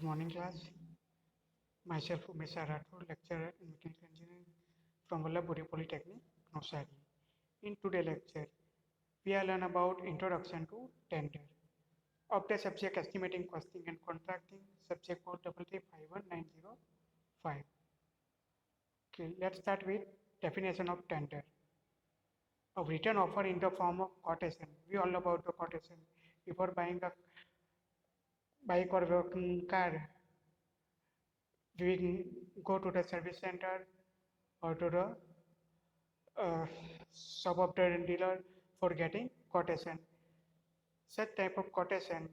Good morning, class. Myself, Umesh Rathod, lecturer in mechanical engineering from Vallabhpuri Polytechnic, Navsari. In today's lecture, we will learn about introduction to tender of the subject estimating, costing, and contracting. Subject code 3351905. Okay, let's start with definition of tender. A written offer in the form of quotation. We all know about the quotation. Before buying a bike or working car, we go to the service center or to the shop of the dealer for getting quotation. Such type of quotation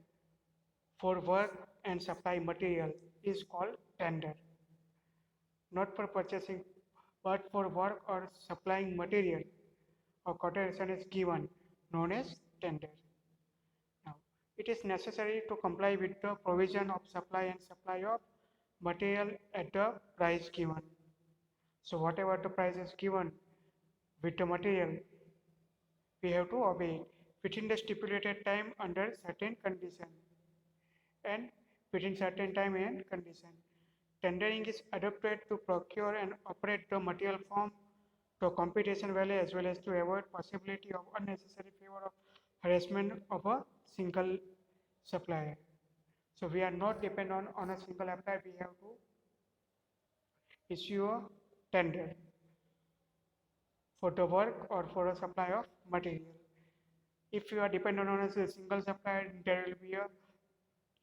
for work and supply material is called tender. Not for purchasing, but for work or supplying material. A quotation is given, known as tender. Now, it is necessary to comply with the provision of supply and supply of material at the price given. So, whatever the price is given with the material, we have to obey it within the stipulated time under certain condition and within certain time and condition. Tendering is adopted to procure and operate the material form to competition value as well as to avoid possibility of unnecessary favor of harassment of a single supplier. So we are not dependent on a single supplier. We have to issue a tender for the work or for a supply of material. If you are dependent on a single supplier, there will be a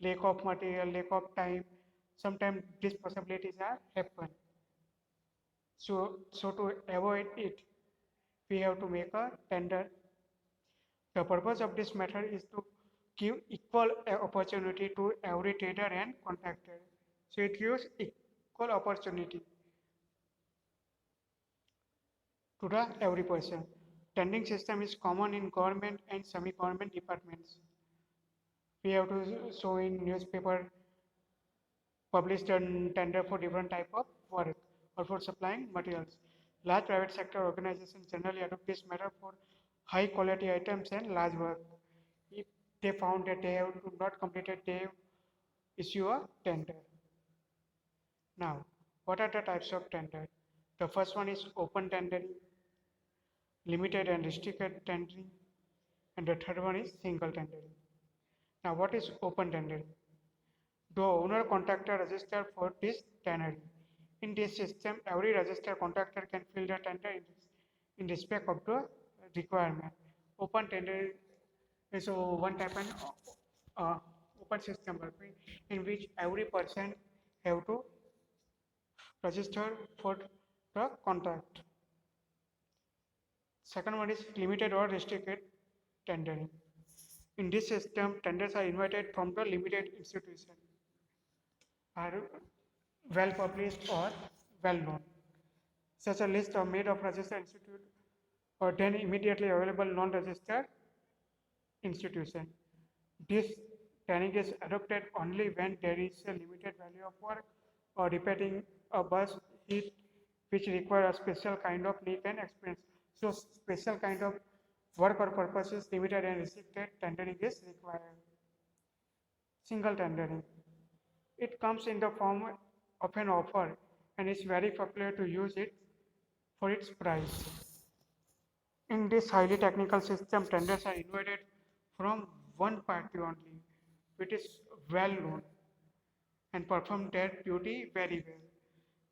lack of material, lack of time. Sometimes these possibilities are happen. So to avoid it, we have to make a tender. The purpose of this method is to give equal opportunity to every trader and contractor. So it gives equal opportunity to the every person. Tendering system is common in government and semi-government departments. We have to show in newspaper published a tender for different type of work or for supplying materials. Large private sector organizations generally adopt this method for high quality items and large work. If they found that they have to not completed, they issue a tender. Now, what are the types of tender? The first one is open tendering, limited and restricted tendering, and the third one is single tendering. Now, what is open tendering? The owner contractor register for this tendering. In this system, every registered contractor can fill the tender in respect of the requirement. Open tender is one type of open system in which every person have to register for the contract. Second one is limited or restricted tendering. In this system, tenders are invited from the limited institution, are well published or well known. Such a list are made of registered institute or then immediately available non-registered institution. This training is adopted only when there is a limited value of work or repairing a bus heat which require a special kind of need and experience. So special kind of work or purposes limited and restricted tendering is required. Single tendering. It comes in the form of an offer and is very popular to use it for its price. In this highly technical system, tenders are invited from one party only, which is well known and perform their duty very well.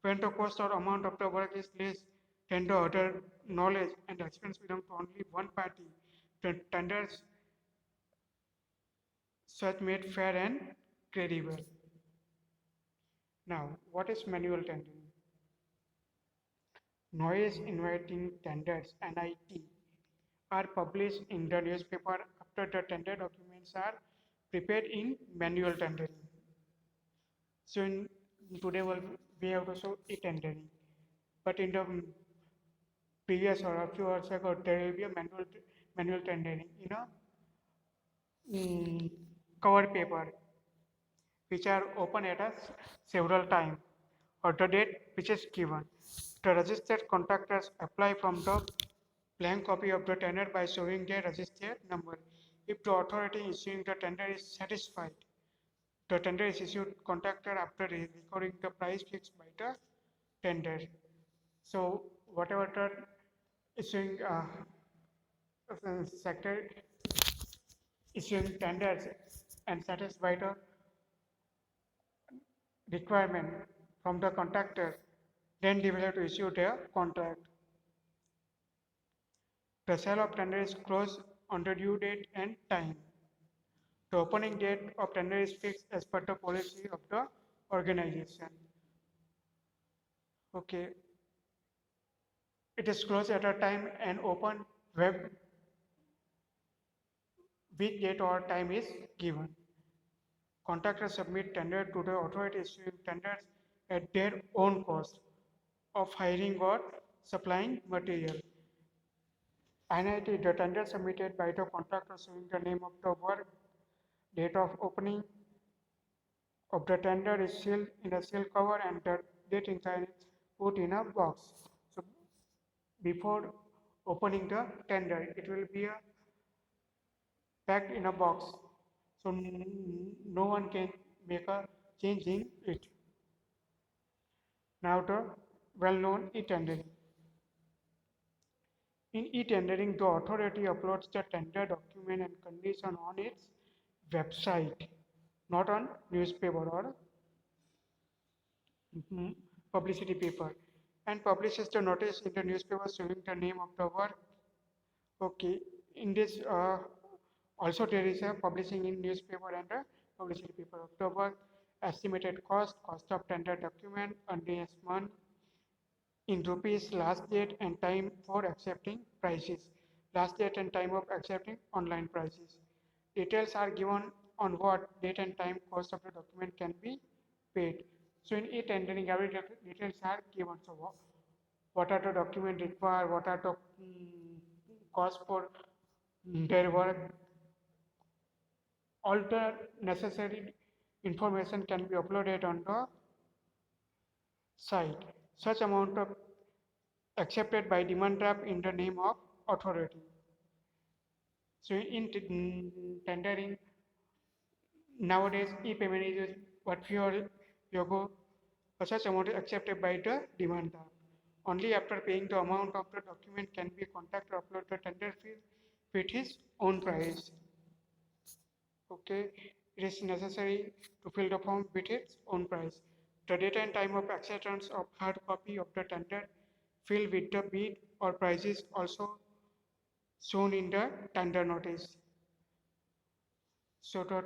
When the cost or amount of the work is less than the other knowledge and experience belong to only one party, the tenders such made fair and credible. Now, what is manual tendering? Noise inviting tenders (NIT) are published in the newspaper after the tender documents are prepared in manual tendering. So in today we have to show e-tendering, but in the previous or a few hours ago there will be a manual tendering in a cover paper which are open at us several times or the date which is given. The registered contractors apply from the blank copy of the tender by showing their registered number. If the authority issuing the tender is satisfied The tender is issued contractor after recording the price fixed by the tender. So whatever the issuing sector issuing tenders and satisfy the requirement from the contractor, then they will have to issue their contract. The sale of tender is closed on the due date and time. The opening date of tender is fixed as per the policy of the organization. Okay, it is closed at a time and open web which date or time is given. Contractors submit tender to the authority issuing tenders at their own cost of hiring or supplying material. NIT, the tender submitted by the contractor showing the name of the work, date of opening of the tender is sealed in a seal cover and the date inside is put in a box. So before opening the tender, it will be packed in a box. So no one can make a change in it. Now the well-known e-tendering. In e-tendering, the authority uploads the tender document and condition on its website, not on newspaper or publicity paper, and publishes the notice in the newspaper showing the name of the work. Okay, in this also there is a publishing in newspaper and a publicity paper of the work, estimated cost, cost of tender document, earliest month, in rupees, last date and time for accepting prices, last date and time of accepting online prices. Details are given on what date and time cost of the document can be paid. So in e-tendering, every details are given. So what are the document required, what are the cost for their work, all the necessary information can be uploaded on the site. Such amount of accepted by demand draft in the name of authority. So in tendering, nowadays e-payment is what you go, such amount is accepted by the demand draft. Only after paying the amount of the document can be contractor upload the tender fee with his own price. Okay, it is necessary to fill the form with its own price. The date and time of acceptance of hard copy of the tender filled with the bid or prices also shown in the tender notice. So the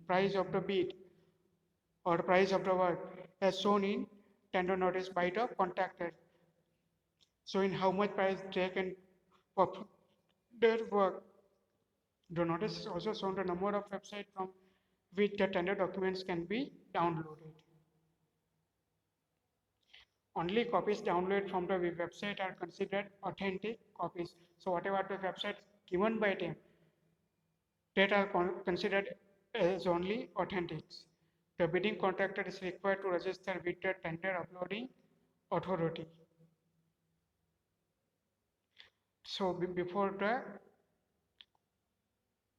price of the bid or price of the work as shown in tender notice by the contractor. So in how much price they can perform their work. The notice is also shown the number of websites from which the tender documents can be downloaded. Only copies downloaded from the website are considered authentic copies. So whatever the websites given by them, that are considered as only authentics. The bidding contractor is required to register with the tender uploading authority. So before the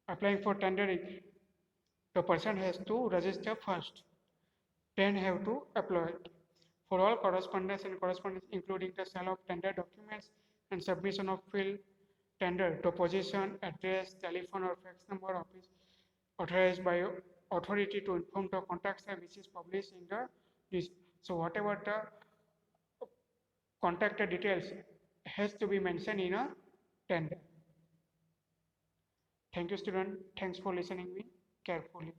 applying for tendering, the person has to register first, then have to apply it. For all correspondence and correspondence including the sale of tender documents and submission of field tender, the position, address, telephone or fax number of is authorized by authority to inform the contractor which is published in the list. So whatever the contractor details has to be mentioned in a tender. Thank you student. Thanks for listening me carefully.